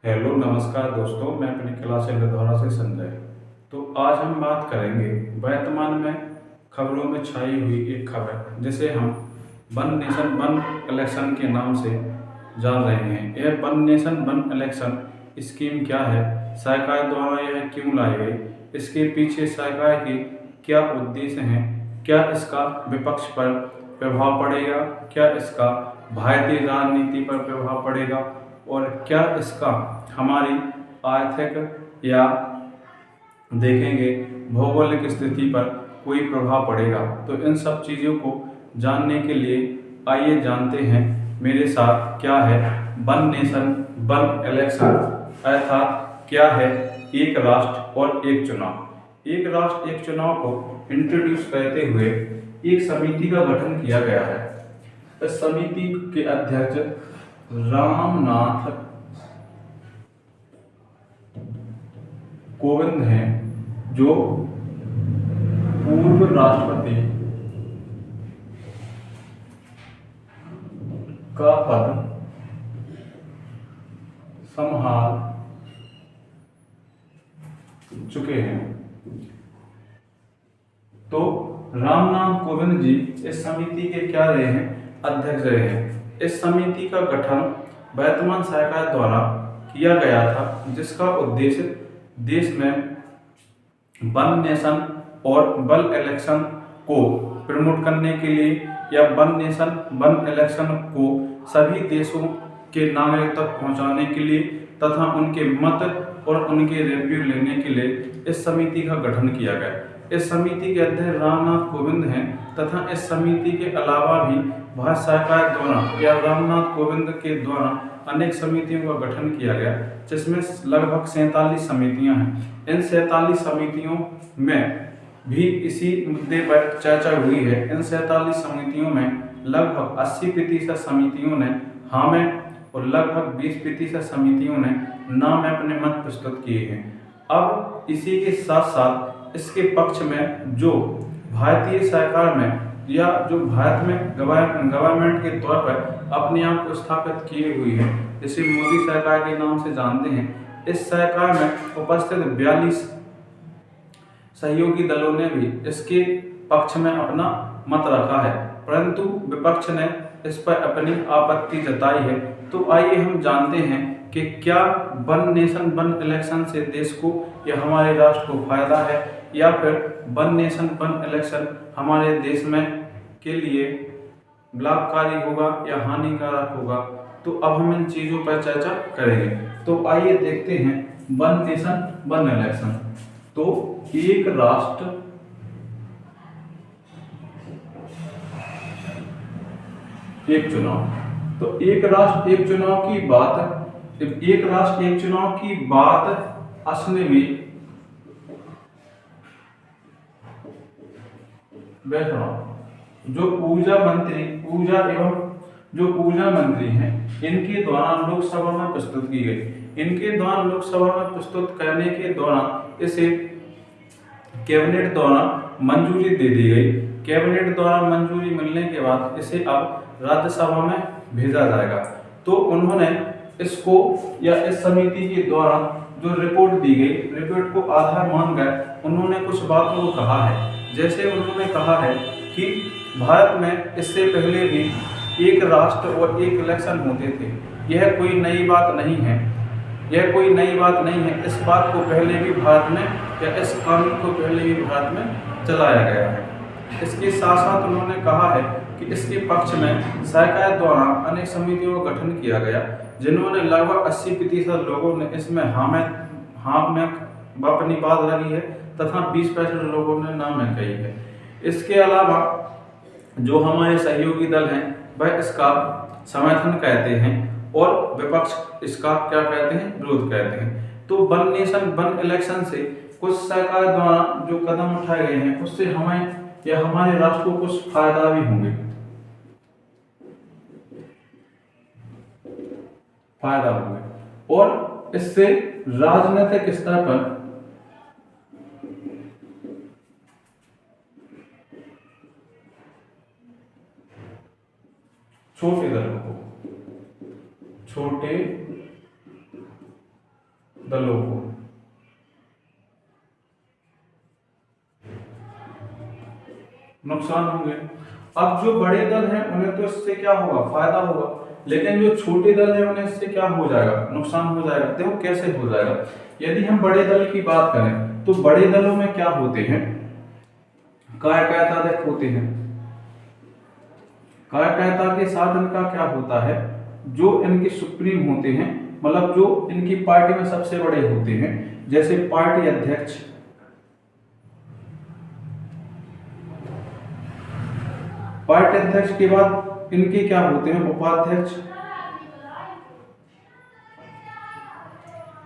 Hello नमस्कार दोस्तों, मैं अपनी क्लास इंद्रधौरा से संजय। तो आज हम बात करेंगे वर्तमान में खबरों में छाई हुई एक खबर जिसे हम वन नेशन वन इलेक्शन के नाम से जान रहे हैं। यह one nation one election scheme क्या है, सरकार द्वारा यह क्यों लाई गई, इसके पीछे सरकार के क्या उद्देश्य हैं, क्या इसका विपक्ष पर प्रभाव पड़ेगा, क्या इसका भारतीय राजनीति पर प्रभाव पड़ेगा और क्या इसका हमारी आर्थिक या देखेंगे भौगोलिक स्थिति पर कोई प्रभाव पड़ेगा। तो इन सब चीज़ों को जानने के लिए आइए जानते हैं मेरे साथ क्या है वन नेशन वन इलेक्शन, अर्थात क्या है एक राष्ट्र और एक चुनाव। एक राष्ट्र एक चुनाव को इंट्रोड्यूस करते हुए एक समिति का गठन किया गया है। इस समिति के अध्यक्ष रामनाथ कोविंद हैं, जो पूर्व राष्ट्रपति का पद संभाल चुके हैं। तो रामनाथ कोविंद जी इस समिति के क्या रहे हैं, अध्यक्ष रहे हैं। इस समिति का गठन वर्तमान सरकार द्वारा किया गया था, जिसका उद्देश्य देश में वन नेशन और वन इलेक्शन को प्रमोट करने के लिए या वन नेशन वन इलेक्शन को सभी देशों के नागरिक तक पहुंचाने के लिए तथा उनके मत और उनके रिव्यू लेने के लिए इस समिति का गठन किया गया। इस समिति के अध्यक्ष रामनाथ कोविंद हैं तथा इस समिति के अलावा भी भारत सरकार द्वारा या रामनाथ कोविंद के द्वारा अनेक समितियों का गठन किया गया, जिसमें लगभग 47 समितियां हैं। इन 47 समितियों में भी इसी मुद्दे पर चर्चा हुई है। इन 47 समितियों में लगभग 80% समितियों ने हाँ में और लगभग 20% समितियों ने ना में अपने मत प्रस्तुत किए हैं। अब इसी के साथ साथ इसके पक्ष में जो भारतीय सरकार में या जो भारत में गवर्नमेंट के तौर पर अपने आप को स्थापित किए हुई है, जिसे मोदी सरकार के नाम से जानते हैं, इस सरकार में उपस्थित 42 सहयोगी दलों ने भी इसके पक्ष में अपना मत रखा है, परंतु विपक्ष ने इस पर अपनी आपत्ति जताई है। तो आइए हम जानते हैं कि क्या वन नेशन वन इलेक्शन से देश को या हमारे राष्ट्र को फायदा है या फिर वन नेशन वन इलेक्शन हमारे देश में के लिए लाभकारी होगा या हानिकारक होगा। तो अब हम इन चीज़ों पर चर्चा करेंगे। तो आइए देखते हैं वन नेशन वन इलेक्शन। तो एक राष्ट्र एक चुनाव। तो एक राष्ट्र एक चुनाव की बात, एक राष्ट्र एक चुनाव की बात असली में जो ऊर्जा मंत्री हैं, इनके द्वारा लोकसभा में प्रस्तुत की गई। इनके द्वारा लोकसभा में प्रस्तुत करने के दौरान इसे कैबिनेट द्वारा मंजूरी दे दी गई। कैबिनेट द्वारा मंजूरी मिलने के बाद इसे अब राज्यसभा में भेजा जाएगा। तो उन्होंने इसको या इस समिति के द्वारा जो रिपोर्ट दी गई, रिपोर्ट को आधार मानकर उन्होंने कुछ बातों को कहा है। जैसे उन्होंने कहा है कि भारत में इससे पहले भी एक राष्ट्र और एक इलेक्शन होते थे। यह कोई नई बात नहीं है, यह कोई नई बात नहीं है। इस बात को पहले भी भारत में या इस कानून को पहले भी भारत में चलाया गया है। इसके साथ साथ उन्होंने कहा है कि इसके पक्ष में सरकार द्वारा अनेक समितियों का गठन किया गया, जिन्होंने लगभग 80% लोगों ने इसमें हाँ में अपनी बात रखी है तथा 20% लोगों ने ना में कही है। इसके अलावा जो हमारे सहयोगी दल हैं वह इसका समर्थन कहते हैं और विपक्ष इसका क्या कहते हैं, विरोध कहते हैं। तो वन नेशन वन इलेक्शन से कुछ सरकार द्वारा जो कदम उठाए गए हैं उससे हमें या हमारे राष्ट्र को कुछ फायदा भी होंगे, और इससे राजनीतिक स्तर पर छोटे दलों को, छोटे दलों को। नुकसान होंगे। अब जो बड़े दल हैं उन्हें तो इससे क्या होगा, फायदा होगा, लेकिन जो छोटे दल हैं उन्हें इससे क्या हो जाएगा, नुकसान हो जाएगा। देखो कैसे हो जाएगा। यदि हम बड़े दल की बात करें तो बड़े दलों में क्या होते हैं, कार्यकारिता होते हैं। कार्यकारिता के साथ इनका क्या होता है, जो इनके सुप्रीम होते हैं, मतलब जो इनकी पार्टी में सबसे बड़े होते हैं, जैसे पार्टी अध्यक्ष, पार्टी अध्यक्ष के बाद इनके क्या होते हैं, उपाध्यक्ष।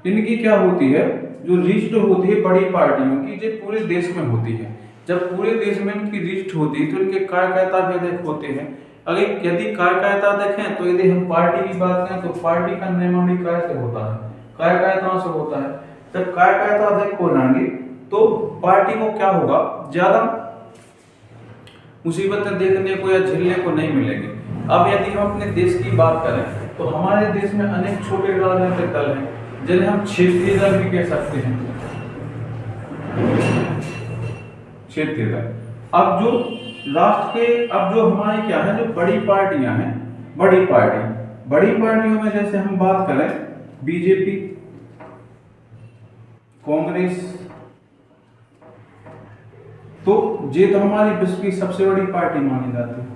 इनकी क्या होती है, जो लिस्ट होती है बड़ी पार्टियों की, जो पूरे देश में होती है। जब पूरे देश में इनकी लिस्ट होती है तो इनके कार्यकर्ता भी अधिक होते हैं। अगर यदि कार्यकर्ता देखें तो यदि हम पार्टी की बात करें तो पार्टी का निर्माण कैसे होता है, कार्यकर्ताओं से होता है। जब कार्यकर्ता अधिक हो जाएंगे तो पार्टी को क्या होगा, ज्यादा मुसीबतें देखने को या झेलने को नहीं मिलेंगी। अब यदि हम अपने देश की बात करें तो हमारे देश में अनेक छोटे राजनीतिक दल हैं जिन्हें हम क्षेत्रीय दल भी कह सकते हैं, क्षेत्रीय दल। अब जो राष्ट्र के, अब जो हमारी क्या है, जो बड़ी पार्टियां हैं, बड़ी पार्टियों में जैसे हम बात करें बीजेपी, कांग्रेस, तो ये तो हमारी विश्व की सबसे बड़ी पार्टी मानी जाती है,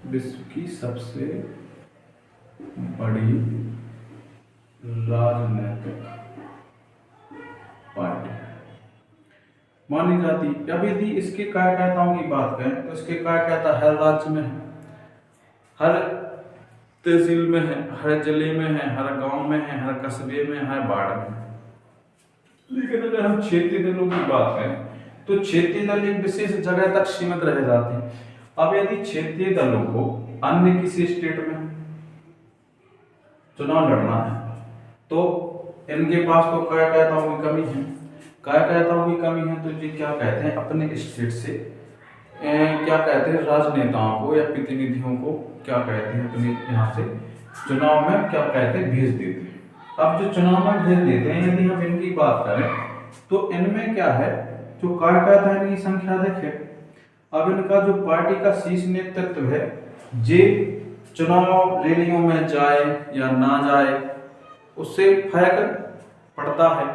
विश्व की सबसे बड़ी राजनीतिक पार्टी मानी जाती। अब यदि इसके कार्यकर्ताओं की बात करें तो इसके कार्यकर्ता हर राज्य में है, हर तहसील में है, हर जिले में है, हर गांव में है, हर कस्बे में, हर वार्ड में। लेकिन अगर हम क्षेत्रीय दलों की बात करें तो क्षेत्रीय दल एक विशेष जगह तक सीमित रह जाते हैं। अब यदि क्षेत्रीय दलों को अन्य किसी स्टेट में चुनाव लड़ना है तो इनके पास तो कार्यकर्ताओं की कमी है, तो ये क्या कहते हैं, अपने स्टेट से क्या कहते हैं, राजनेताओं को या प्रतिनिधियों को क्या कहते हैं, अपने यहाँ से चुनाव में क्या कहते हैं, भेज देते हैं। अब जो चुनाव में भेज देते हैं, यदि हम इनकी बात करें तो इनमें क्या है, जो कार्यकर्ता है इनकी संख्या देखें। अब इनका जो पार्टी का शीर्ष नेतृत्व है, जे चुनाव रैलियों में जाए या ना जाए उससे फर्क पड़ता है।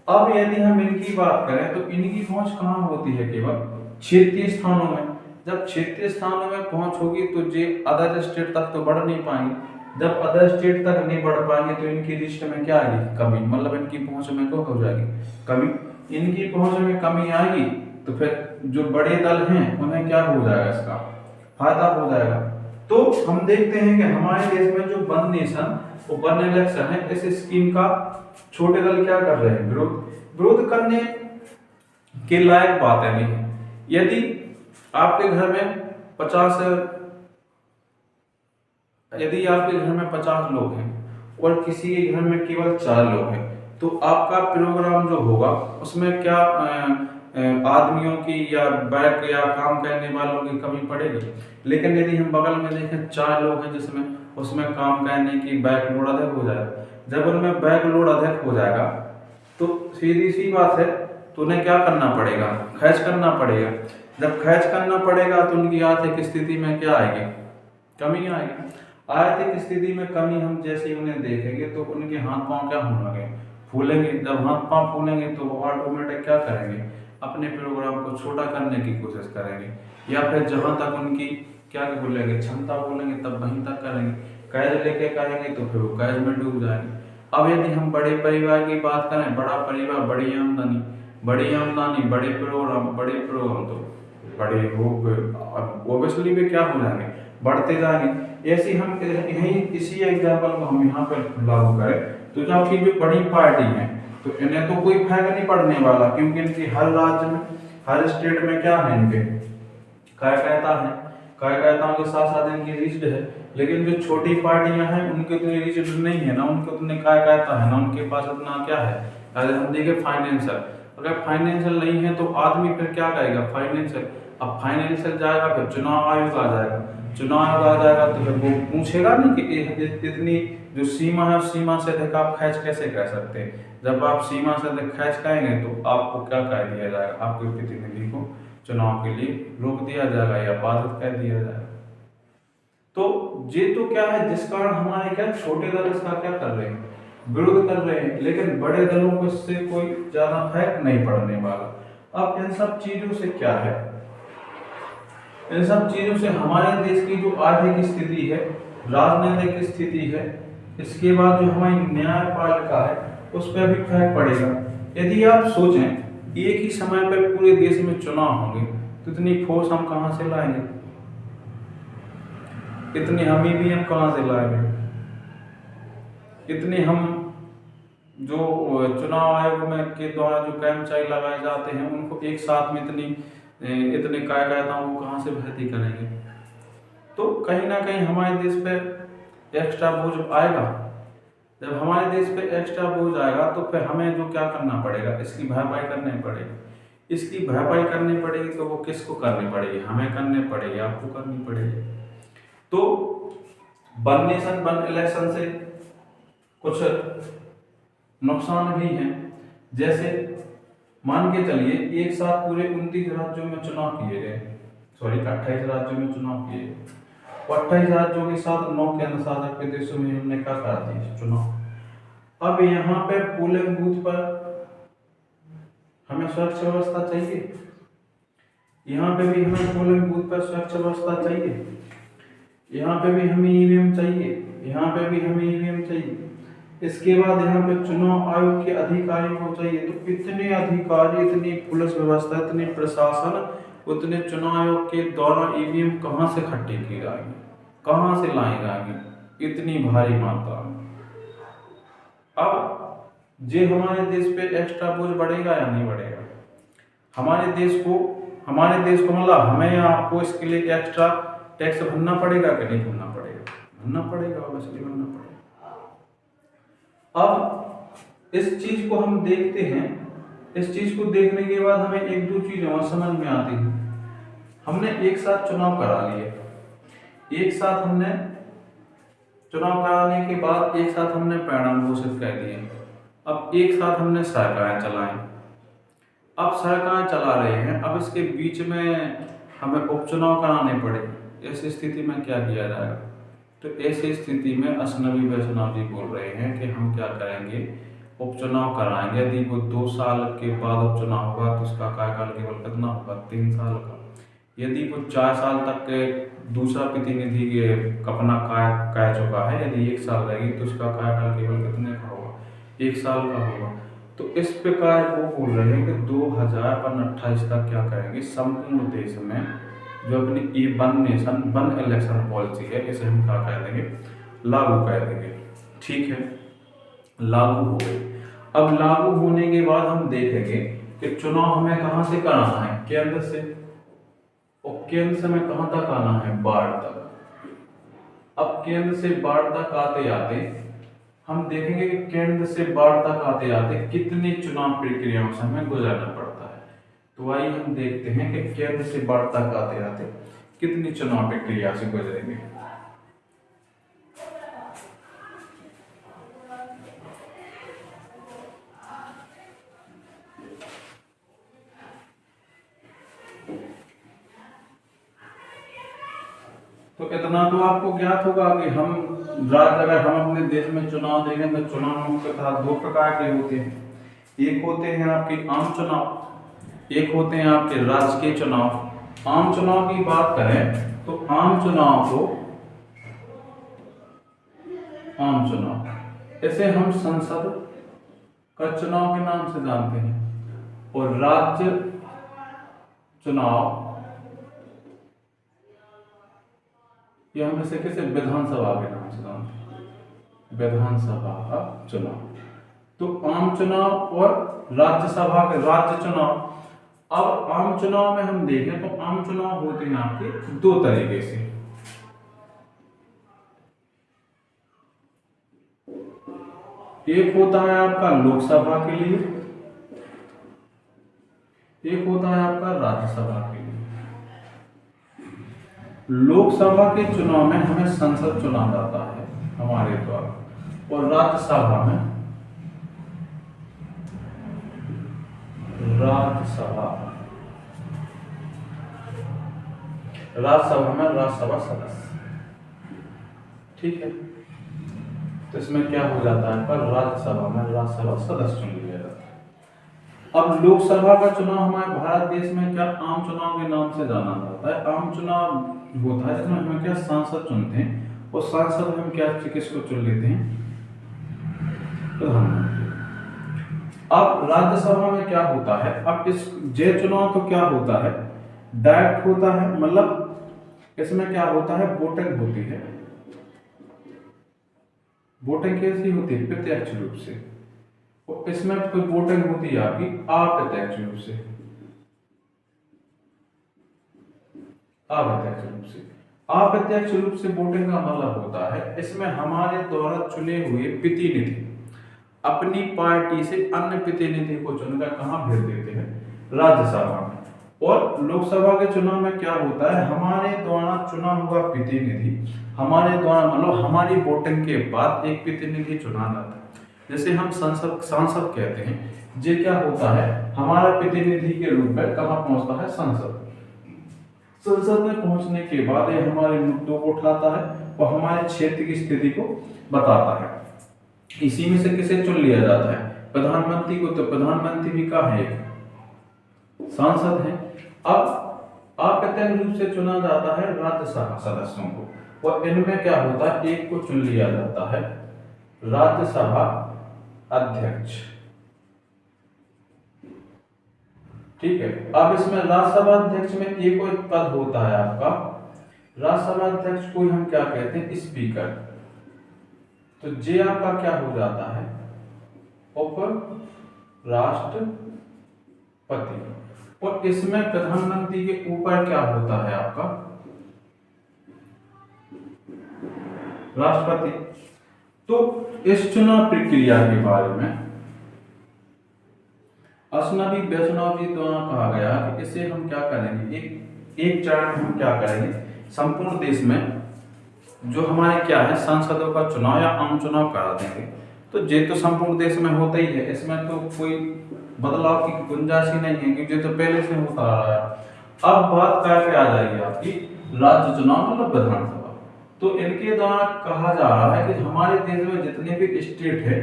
अब यदि हम इनकी बात करें तो इनकी पहुंच कहाँ होती है, केवल क्षेत्रीय स्थानों में। जब क्षेत्रीय स्थानों में पहुंच होगी तो ये अदर स्टेट तक तो बढ़ नहीं पाएंगे। जब अदर स्टेट तक नहीं बढ़ पाएंगे तो इनकी लिस्ट में क्या आएगी, कमी, मतलब इनकी पहुंच में क्या हो जाएगी, कमी। इनकी पहुंच में कमी आएगी तो फिर जो बड़े दल हैं उन्हें क्या हो जाएगा, इसका फायदा हो जाएगा। तो हम देखते हैं कि हमारे देश में जो वन नेशन वन इलेक्शन है, इस स्कीम का छोटे दल क्या कर रहे हैं, विरोध करने के लायक बात है नहीं। यदि आपके घर में 50 लोग हैं और किसी के घर में केवल 4 लोग हैं तो आपका प्रोग्राम जो होगा उसमें क्या आदमियों की या बैक या काम करने वालों की कमी पड़ेगी। लेकिन यदि हम बगल में देखें 4 लोग हैं जिसमें उसमें काम करने की बैक लोड अधिक हो जाएगा। जब उनमें बैक लोड अधिक हो जाएगा तो सीधी सी बात है, तो उन्हें क्या करना पड़ेगा, खर्च करना पड़ेगा। जब खर्च करना पड़ेगा तो उनकी आर्थिक स्थिति में क्या आएगी, कमी आएगी। आर्थिक स्थिति में कमी हम जैसे उन्हें देखेंगे तो उनके हाथ पांव क्या होने लगे, फूलेंगे। जब हाथ पांव फूलेंगे तो वो ऑटोमेटिक क्या करेंगे, अपने प्रोग्राम को छोटा करने की कोशिश करेंगे, या फिर जहां तक उनकी क्या बोलेंगे, क्षमता बोलेंगे, तब वहीं तक करेंगे। कर्ज लेके करेंगे तो फिर वो कर्ज में डूब जाएंगे। अब यदि हम बड़े परिवार की बात करें, बड़ा परिवार, बड़ी आमदनी, बड़े प्रोग्राम तो बड़े हो ओबियसली वे क्या हो जाएंगे, बढ़ते जाएंगे। ऐसे हम यही इसी एग्जाम्पल को हम यहाँ पर लागू करें तो जबकि जो बड़ी पार्टी है तो इन्हें तो कोई फर्क नहीं पड़ने वाला, क्योंकि इनकी हर राज्य में, हर स्टेट में क्या है, इनके कार्यकर्ता है, कार्यकर्ताओं के साथ साथ इनकी लिस्ट है। लेकिन जो छोटी पार्टियां हैं उनके तो लिस्ट नहीं है ना, उनको तो कार्यकर्ता है ना, उनके पास अपना क्या है, अगर हम देखें फाइनेंशियल, अगर फाइनेंशियल नहीं है तो आदमी फिर क्या करेगा, फाइनेंशियल। अब फाइनेंशियल जाएगा फिर चुनाव आयोग आ जाएगा। चुनाव आयोग आ जाएगा तो फिर वो पूछेगा नहीं कि इतनी जो सीमा है उस सीमा से अधिक आप खर्च कैसे कर सकते हैं। जब आप सीमा से अधिक खर्च करेंगे तो आपको क्या कह दिया जाएगा, आपके प्रतिनिधि को चुनाव के लिए रोक दिया जाएगा या बाधित कर दिया जाएगा। तो ये तो क्या है जिस कारण हमारे क्या छोटे दल इसका क्या कर रहे हैं, विरोध कर रहे हैं, लेकिन बड़े दलों को इससे कोई ज्यादा फर्क नहीं पड़ने वाला। अब इन सब चीजों से क्या है, इन सब चीजों से हमारे देश की जो आर्थिक स्थिति है, राजनीतिक स्थिति है, इसके बाद जो हमारी न्यायपालिका है उस पर भी फर्क पड़ेगा। यदि आप सोचें एक ही समय पर पूरे देश में चुनाव होंगे तो इतनी फोर्स हम कहाँ से लाएंगे, इतनी हम ईवीएम कहाँ से लाएंगे, इतने हम जो चुनाव आयोग में के द्वारा जो कर्मचारी लगाए जाते हैं उनको एक साथ में इतने कार्यकर्ताओं को कहाँ से भर्ती करेंगे। तो कहीं ना कहीं हमारे देश पे एक्स्ट्रा बोझ आएगा। जब हमारे देश पे एक्स्ट्रा बोझ आएगा तो फिर हमें जो क्या करना पड़ेगा, इसकी भरपाई करनी पड़ेगी। इसकी भरपाई करनी पड़ेगी तो वो किसको करनी पड़ेगी, हमें करनी पड़ेगी, आपको करनी पड़ेगी। तो वन नेशन वन इलेक्शन से कुछ नुकसान भी हैं। जैसे मान के चलिए एक साथ पूरे 29 राज्यों में चुनाव किए गए, 28 राज्यों में चुनाव किए गए, 28 राज्यों के साथ 9 केंद्र शासित प्रदेशों में हमने क्या करा दिए चुनाव। अब यहाँ पे पोलिंग बूथ पर हमें सुरक्षा व्यवस्था चाहिए, यहाँ पे भी हमें पोलिंग बूथ पर सुरक्षा व्यवस्था चाहिए, यहाँ पे भी हमें ईवीएम चाहिए, यहाँ पे भी हमें ईवीएम चाहिए। इसके बाद यहाँ पे चुनाव आयोग के अधिकारी को चाहिए। तो इतने अधिकारी, इतनी पुलिस व्यवस्था, इतने प्रशासन, उतने चुनाव आयोग के द्वारा ईवीएम कहाँ से इकट्ठी की जाएगी, कहाँ से लाई जाएगी इतनी भारी मात्रा में। अब ये हमारे देश पे एक्स्ट्रा बोझ बढ़ेगा या नहीं बढ़ेगा, हमारे देश को मतलब हमें या आपको इसके लिए एक्स्ट्रा टैक्स भरना पड़ेगा कि नहीं भरना पड़ेगा, भरना पड़ेगा, ऑब्वियसली भरना पड़ेगा। अब इस चीज को हम देखते हैं, इस चीज को देखने के बाद हमें एक दो चीजें और समझ में आती है। हमने एक साथ चुनाव करा लिए, एक साथ हमने चुनाव कराने के बाद एक साथ हमने परिणाम घोषित कर दिए। अब एक साथ हमने सरकारें चलाई, अब सरकार चला रहे हैं, अब इसके बीच में हमें उपचुनाव कराने पड़े। ऐसी स्थिति में क्या किया जाएगा। तो ऐसी स्थिति में अजनबी वैष्णव जी बोल रहे हैं कि हम क्या करेंगे, उपचुनाव कराएंगे। यदि वो 2 साल के बाद उपचुनाव होगा तो उसका कार्यकाल केवल कितना होगा, 3 साल का। यदि वो 4 साल तक के दूसरा प्रतिनिधि अपना कार्य कर चुका है, यदि 1 साल रहेगी तो उसका कार्यकाल केवल कितने का होगा, 1 साल का होगा। तो इस प्रकार वो बोल रहे हैं कि 2028 तक क्या करेंगे, संपूर्ण देश में जो अपनी ये one nation one election policy है इसे हम क्या कर देंगे, लागू कर देंगे। ठीक है, लागू हो गई। अब लागू होने के बाद हम देखेंगे कि चुनाव हमें कहाँ से कराना है, केंद्र से, और केंद्र से हमें कहाँ तक आना है, बाढ़ तक। अब केंद्र से बाढ़ तक आते आते हम देखेंगे कि केंद्र से बाढ़ तक आते आते कितनी चुनाव प्रक्रियाओं से हमें गुजरना पड़ता है। तो आइए हम देखते हैं कि केंद्र से बाढ़ तक आते आते कितनी चुनाव प्रक्रिया से गुजरेंगे। तो इतना तो आपको ज्ञात होगा कि अगर हम अपने देश में चुनाव देखें तो चुनाव मुख्यतः 2 प्रकार के होते हैं। एक होते हैं आपके आम चुनाव, एक होते हैं आपके राजकीय चुनाव। आम चुनाव की बात करें तो आम चुनाव इसे हम संसद का चुनाव के नाम से जानते हैं, और राज्य चुनाव या हम इसे किसी विधानसभा के नाम से जानते हैं, विधानसभा का चुनाव। तो आम चुनाव और राज्य चुनाव। अब आम चुनाव में हम देखें तो आम चुनाव होते हैं आपके 2 तरीके से। एक होता है आपका लोकसभा के लिए, एक होता है आपका राज्यसभा के लिए। लोकसभा के चुनाव में हमें संसद चुना जाता है हमारे द्वारा, और राज्यसभा में राज्यसभा सदस्य। ठीक है, तो इसमें क्या हो जाता है, पर राज्यसभा में राज्यसभा सदस्य चुन लिया जाता है। अब लोकसभा का चुनाव हमारे भारत देश में क्या आम चुनाव के नाम से जाना जाता है। आम चुनाव होता है जिसमें हम क्या सांसद चुनते हैं, और सांसद हम क्या किसको चुन लेते हैं, प्रधानमंत्री। अब राज्यसभा में क्या होता है, अब इस जे चुनाव तो क्या होता है, डायरेक्ट होता है, मतलब इसमें क्या होता है, वोटिंग होती है। वोटिंग कैसी होती है, प्रत्यक्ष रूप से, और इसमें कोई वोटिंग होती है आपकी अप्रत्यक्ष रूप से। अप्रत्यक्ष रूप से वोटिंग का मतलब होता है इसमें हमारे द्वारा चुने हुए प्रतिनिधि अपनी पार्टी से अन्य प्रतिनिधि को चुनकर कहां भेज देते हैं, राज्यसभा में। और लोकसभा के चुनाव में क्या होता है, हमारे द्वारा चुना हुआ प्रतिनिधि हमारे द्वारा मतलब हमारी वोटिंग के बाद एक प्रतिनिधि चुना जाता है, जैसे हम सांसद कहते हैं। ये क्या होता है, हमारा प्रतिनिधि के रूप में कहाँ पहुंचता है, संसद। संसद में पहुंचने के बाद ये हमारे मुद्दों को उठाता है और हमारे क्षेत्र की स्थिति को बताता है। इसी में से किसे चुन लिया जाता है, प्रधानमंत्री को। तो प्रधानमंत्री भी का है, एक सांसद है। अब अप्रत्यक्ष रूप से चुना जाता है राज्यसभा सदस्यों को, और इनमें क्या होता है, एक को चुन लिया जाता है राज्यसभा अध्यक्ष। ठीक है, अब इसमें राज्यसभा अध्यक्ष में एक और पद होता है आपका, राज्यसभा अध्यक्ष को हम क्या कहते हैं, स्पीकर। तो जे आपका क्या हो जाता है, उप राष्ट्रपति। और इसमें प्रधानमंत्री के ऊपर क्या होता है आपका, राष्ट्रपति। तो इस चुनाव प्रक्रिया के बारे में अश्वनी वैष्णव जी द्वारा कहा गया कि इसे हम क्या करेंगे, एक चरण में हम क्या करेंगे, संपूर्ण देश में जो हमारे क्या है सांसदों का चुनाव या आम चुनाव करा देंगे। तो ये तो संपूर्ण देश में होता ही है, इसमें तो कोई बदलाव की गुंजाइश ही नहीं है, क्योंकि ये तो पहले से होता आ रहा है। अब बात क्या आ जाएगी आपकी, राज्य चुनाव मतलब विधानसभा। तो इनके द्वारा कहा जा रहा है कि हमारे देश में जितने भी स्टेट है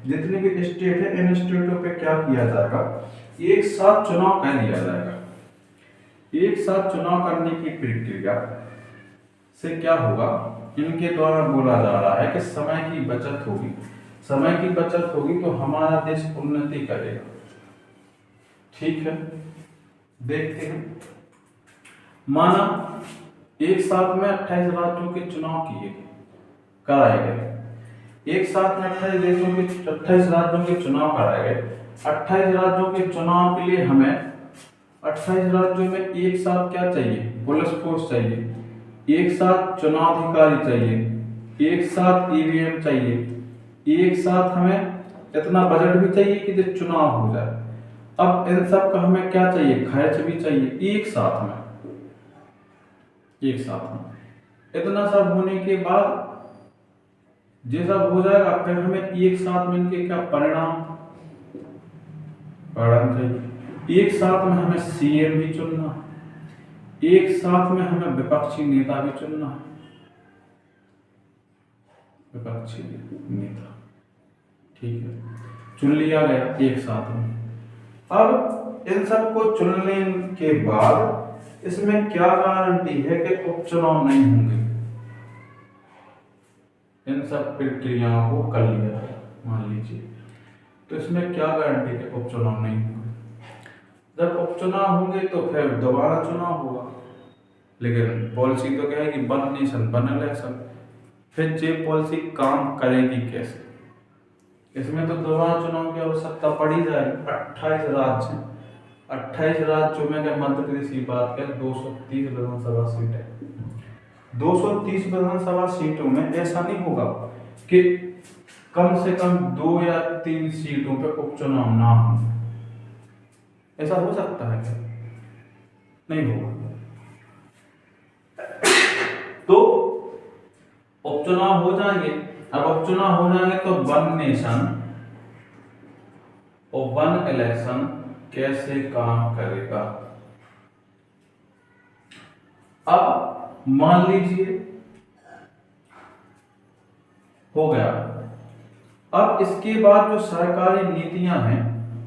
इन स्टेटों पे क्या किया जाएगा, एक साथ चुनाव कर लिया जाएगा। एक साथ चुनाव करने की प्रक्रिया से क्या होगा, इनके द्वारा बोला जा रहा है कि समय की बचत होगी तो हमारा देश उन्नति करेगा। ठीक है, देखते हैं। माना एक साथ में 28 राज्यों के चुनाव कराए गए, एक साथ में 28 राज्यों के चुनाव कराए गए। 28 राज्यों के चुनाव के लिए हमें 28 राज्यों में एक साथ क्या चाहिए, पुलिस फोर्स चाहिए, एक साथ चुनाव अधिकारी चाहिए, एक साथ ईवीएम चाहिए, एक साथ हमें इतना बजट भी चाहिए कि जो चुनाव हो जाए। अब इन सब का हमें क्या चाहिए, खर्च भी चाहिए। एक साथ में इतना सब होने के बाद ये सब हो जाएगा, फिर हमें एक साथ में इनके क्या परिणाम चाहिए। एक साथ में हमें सीएम भी चुनना है, एक साथ में हमें विपक्षी नेता भी चुनना है, विपक्षी नेता। ठीक है, चुन लिया गया एक साथ में। अब इन सब को चुनने के बाद इसमें क्या गारंटी है कि उपचुनाव नहीं होंगे। इन सब प्रक्रियाओं को कर लिया है मान लीजिए, तो इसमें क्या गारंटी है उपचुनाव नहीं होंगे। जब उपचुनाव होंगे तो फिर दोबारा चुनाव होगा, लेकिन पॉलिसी तो क्या है कि वन नेशन वन इलेक्शन। फिर ये पॉलिसी काम करेगी कैसे, इसमें तो दोबारा चुनाव की आवश्यकता पड़ी जाएगी। 28 राज्य हैं, 28 राज्यों में अगर मध्य प्रदेश की बात करें 230 विधानसभा सीट है। 230 विधानसभा सीटों में ऐसा नहीं होगा कि कम से कम 2 या 3 सीटों पे उपचुनाव ना हो। ऐसा हो सकता है क्या, नहीं होगा। तो उपचुनाव हो जाएंगे। अब उपचुनाव हो जाएंगे तो वन नेशन और वन इलेक्शन कैसे काम करेगा। अब मान लीजिए हो गया। अब इसके बाद जो सरकारी नीतियां हैं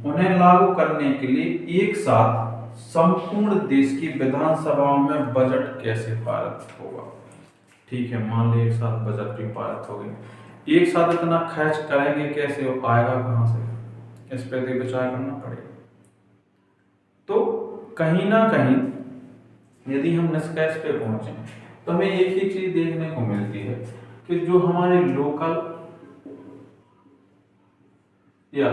उन्हें लागू करने के लिए एक साथ संपूर्ण देश की विधानसभाओं में बजट कैसे पारित होगा। ठीक है, मान लीजिए एक साथ बजट भी पारित हो गई, एक साथ इतना खर्च करेंगे कैसे, हो आएगा कहां से, इस पर भी विचार करना पड़ेगा। तो कहीं ना कहीं यदि हम निष्कर्ष पे पहुंचे तो हमें एक ही चीज देखने को मिलती है कि जो हमारे लोकल या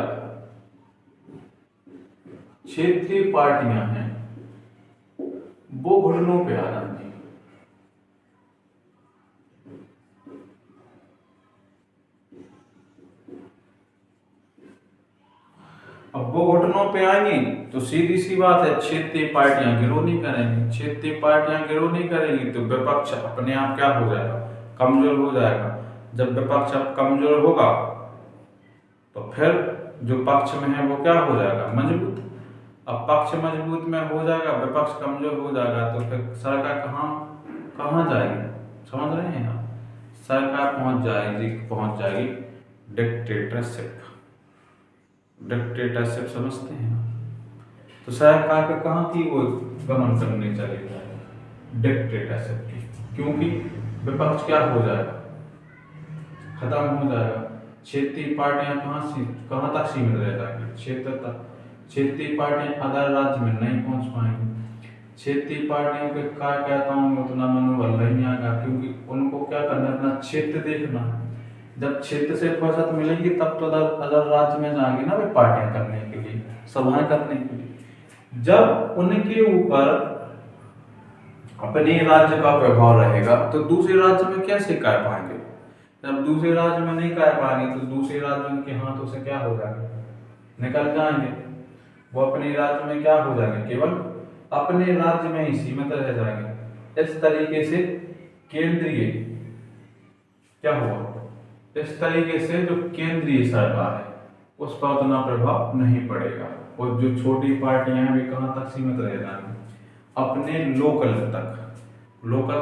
क्षेत्रीय पार्टियां हैं वो घुटनों पे आ जाएंगी। अब वो घुटनों पे आएंगी तो सीधी सी बात है, क्षेत्रीय पार्टियां गिरोह करेंगी। क्षेत्रीय पार्टियां गिरोह करेंगी तो विपक्ष अपने आप क्या हो जाएगा, कमजोर हो जाएगा। जब विपक्ष अब कमजोर होगा तो फिर जो पक्ष में है वो क्या हो जाएगा, मजबूत। अब पक्ष मजबूत में हो जाएगा, विपक्ष कमजोर हो जाएगा, तो फिर सरकार कहाँ जाएगी, समझ रहे हैं आप। सरकार पहुंच जाएगी डिक्टेटरशिप समझते हैं। तो सरकार का कहाँ की वो गमन करने चले जाएगा, डिक्टेटरशिप की, क्योंकि विपक्ष क्या हो जाएगा, खत्म हो जाएगा। क्षेत्रीय पार्टियां कहाँ तक सीमित रह जाएगी, क्षेत्र तक। क्षेत्रीय पार्टियां अदर राज्य में नहीं पहुंच पाएंगी। क्षेत्रीय पार्टियों के कार्यकर्ताओं में उतना मनोबल नहीं आएगा, क्योंकि उनको क्या करना, अपना क्षेत्र देखना। जब क्षेत्र से फुर्सत मिलेगी तब तो अदर राज्य में जाएंगे ना वे पार्टियां करने के लिए, सभाएं करने के लिए। जब उनके ऊपर अपने राज्य का प्रभाव रहेगा तो दूसरे राज्य में कैसे कर पाएंगे। जब दूसरे राज्य में नहीं कर पाएंगे तो दूसरे राज्य उनके हाथों से क्या हो जाएगा, निकल जाएंगे। वो अपने राज्य में क्या हो जाएंगे, केवल अपने राज्य में ही सीमित रह जाएंगे। इस तरीके से केंद्रीय क्या हुआ, इस तरीके से जो केंद्रीय सरकार है उस पर उतना प्रभाव नहीं पड़ेगा, और जो छोटी पार्टियां हैं वे कहां तक सीमित रह जाएंगी, अपने लोकल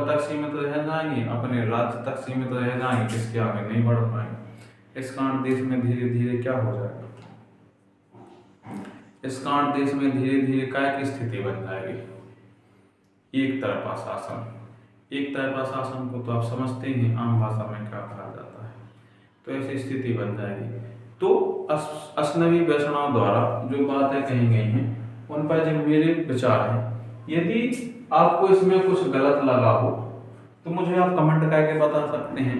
तक सीमित रह जाएंगी, अपने राज्य तक सीमित रह जाएंगे, किसके आगे नहीं बढ़ पाएंगे। इस कारण देश में धीरे धीरे क्या हो जाएगा, इस कारण देश में धीरे धीरे क्या की स्थिति बन जाएगी, एक तरफा शासन। एक तरफा शासन को तो आप समझते ही आम भाषा में क्या कहा जाता है, तो ऐसी स्थिति बन जाएगी। तो असनवी वैष्णव द्वारा जो बातें कही गई हैं उन पर जो मेरे विचार हैं, यदि आपको इसमें कुछ गलत लगा हो तो मुझे आप कमेंट करके बता सकते हैं।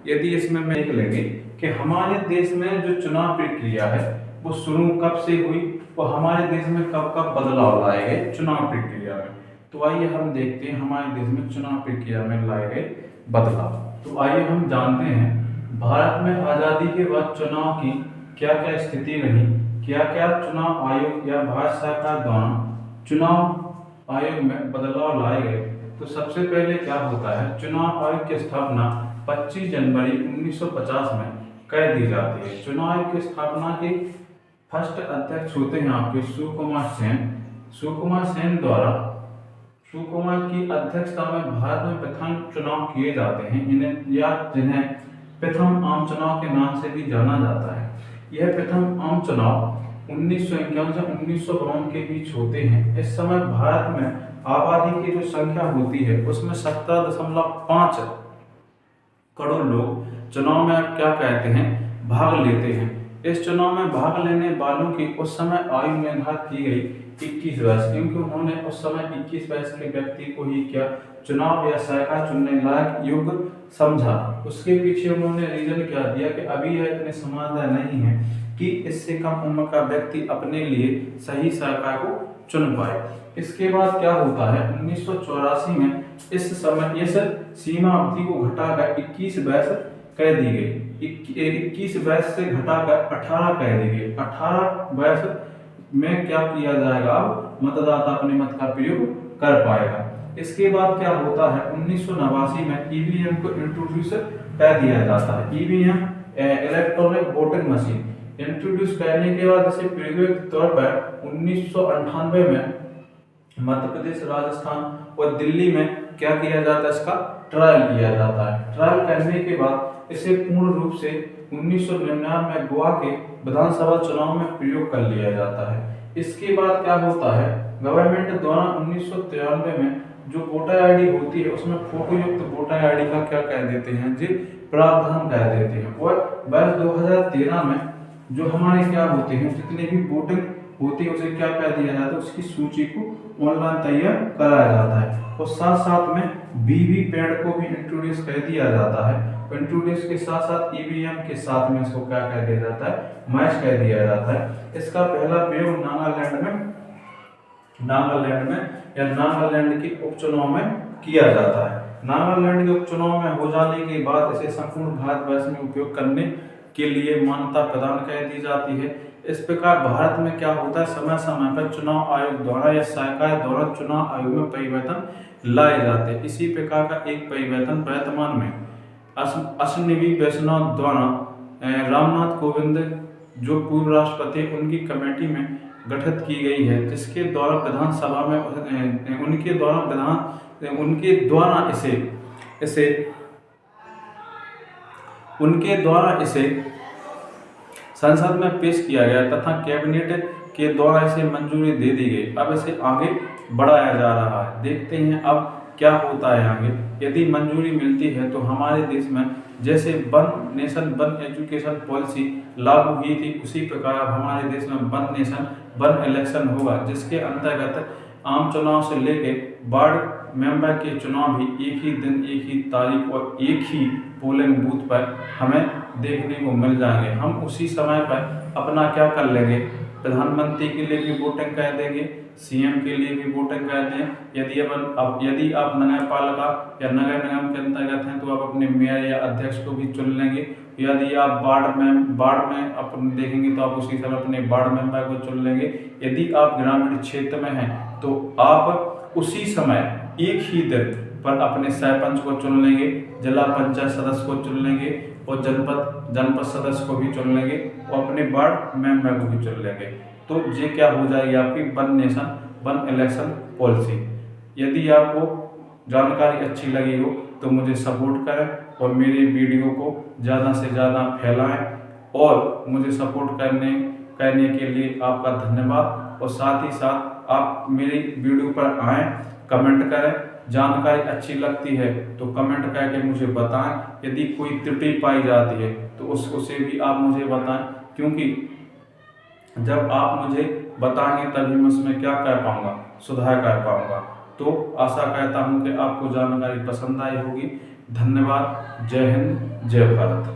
यदि इसमें मैं देख लेंगे कि हमारे देश में जो चुनाव प्रक्रिया है वो शुरू कब से हुई और हमारे देश में कब कब बदलाव लाए गए चुनाव प्रक्रिया में, तो आइए हम देखते हैं हमारे देश में चुनाव प्रक्रिया में लाए गए बदलाव। तो आइए हम जानते हैं भारत में आज़ादी के बाद चुनाव की क्या क्या स्थिति रही, क्या क्या चुनाव आयोग या भारत सरकार द्वारा चुनाव आयोग में बदलाव लाए गए। तो सबसे पहले क्या होता है, चुनाव आयोग की स्थापना 25 जनवरी 1950 में कर दी जाती है। चुनाव आयोग की स्थापना के फर्स्ट अध्यक्ष होते हैं आपके सुकुमार सेन। सुकुमार की अध्यक्षता में भारत में प्रथम चुनाव किए जाते हैं, जिन्हें प्रथम आम चुनाव के नाम से भी जाना जाता है। यह प्रथम आम चुनाव 1951 से 1952 के बीच होते हैं। इस समय भारत में आबादी की जो संख्या होती है उसमें 17.5 करोड़ लोग चुनाव में क्या कहते हैं भाग लेते हैं। इस चुनाव में भाग लेने वालों की उस समय आयु निर्धारित की गई 21 वर्ष, क्योंकि उन्होंने उस समय 21 वर्ष के व्यक्ति को ही क्या चुनाव या सरकार चुनने लायक योग्य समझा। उसके पीछे उन्होंने रीजन क्या दिया कि अभी यह इतने समझदार नहीं है कि इससे कम उम्र का व्यक्ति अपने लिए सही सरकार को चुन पाए। इसके बाद क्या होता है, 1984 में इस सीमा अवधि को घटाकर 21 वर्ष कर दी गई। 21 वर्ष से घटाकर 18 कर दी गई। 18 वर्ष में क्या किया जाएगा, अब मतदाता अपने मत का प्रयोग कर पाएगा। इसके बाद क्या होता है, 1989 में ईवीएम को इंट्रोड्यूस कर दिया जाता है। EVM electronic voting machine introduce करने के बाद इसे प्रायोगिक तौर पर 1998 में मध्य प्रदेश, राजस्थान और दिल्ली में क्या किया जाता है, इसका ट्रायल किया जाता है। ट्रायल करने के बाद इसे पूर्ण रूप से 1999 में गोवा के विधानसभा चुनाव में प्रयोग कर लिया जाता है। इसके बाद क्या होता है, गवर्नमेंट द्वारा 1993 में जो वोटर आईडी होती है उसमें फोटो युक्त वोटर आईडी का क्या कह देते हैं जी, प्रावधान कर देते हैं। और वर्ष 2013 में जो हमारे क्या होते हैं, जितने भी वोटिंग होती है उसे क्या कह दिया जाता है, उसकी सूची को ऑनलाइन तैयार कराया जाता है। और साथ साथ में वीवीपैट को भी इंट्रोड्यूस कर दिया जाता है। इंट्रोड्यूस के साथ साथ ईवीएम के साथ में इसको क्या कह दिया जाता है, मैच कर दिया जाता है। इसका पहला प्रयोग नागालैंड में नागालैंड के उपचुनाव में किया जाता है। नागालैंड के उपचुनाव में हो जाने के बाद इसे संपूर्ण भारतवर्ष में उपयोग करने के लिए मान्यता प्रदान कर दी जाती है। इस प्रकार भारत में क्या होता है, समय समय पर चुनाव आयोग द्वारा या सरकार द्वारा चुनाव आयोग में परिवर्तन लाए जाते हैं। इसी प्रकार का एक परिवर्तन वर्तमान में अश्विनी वैष्णव द्वारा रामनाथ कोविंद जो पूर्व राष्ट्रपति उनकी कमेटी में गठित की गई है, जिसके द्वारा विधानसभा में उनके द्वारा इसे संसद में पेश किया गया तथा कैबिनेट के द्वारा इसे मंजूरी दे दी गई। अब इसे आगे बढ़ाया जा रहा है। देखते हैं अब क्या होता है आगे। यदि मंजूरी मिलती है तो हमारे देश में जैसे one nation one education policy लागू हुई थी, उसी प्रकार अब हमारे देश में वन नेशन वन इलेक्शन होगा, जिसके अंतर्गत आम चुनाव से लेके वार्ड मेंबर के चुनाव भी एक ही दिन, एक ही तारीख और एक ही पोलिंग बूथ पर हमें देखने को मिल जाएंगे। हम उसी समय पर अपना क्या कर लेंगे, प्रधानमंत्री के लिए भी वोटिंग कर देंगे, सीएम के लिए भी वोटिंग कर दें। यदि आप नगर पालिका या नगर निगम के अंतर्गत हैं तो आप अपने मेयर या अध्यक्ष को भी चुन लेंगे। यदि आप वार्ड में अपन देखेंगे तो आप उसी समय अपने वार्ड मेंबर को चुन लेंगे। यदि आप ग्रामीण क्षेत्र में हैं तो आप उसी समय एक ही दिन पर अपने सरपंच को चुन लेंगे, जिला पंचायत सदस्य को चुन लेंगे और जनपद सदस्य को भी चुन लेंगे और अपने वार्ड मेंबर को भी चुन लेंगे। तो ये क्या हो जाएगी आपकी one nation one election policy. यदि आपको जानकारी अच्छी लगी हो तो मुझे सपोर्ट करें और मेरी वीडियो को ज़्यादा से ज़्यादा फैलाएं और मुझे सपोर्ट करने के लिए आपका धन्यवाद। और साथ ही साथ आप मेरी वीडियो पर आएँ, कमेंट करें। जानकारी अच्छी लगती है तो कमेंट करके मुझे बताएं। यदि कोई त्रुटि पाई जाती है तो उसे भी आप मुझे बताएं, क्योंकि जब आप मुझे बताएंगे तभी मैं उसमें क्या कर पाऊंगा, सुधार कर पाऊंगा। तो आशा करता हूं कि आपको जानकारी पसंद आई होगी। धन्यवाद। जय हिंद, जय भारत।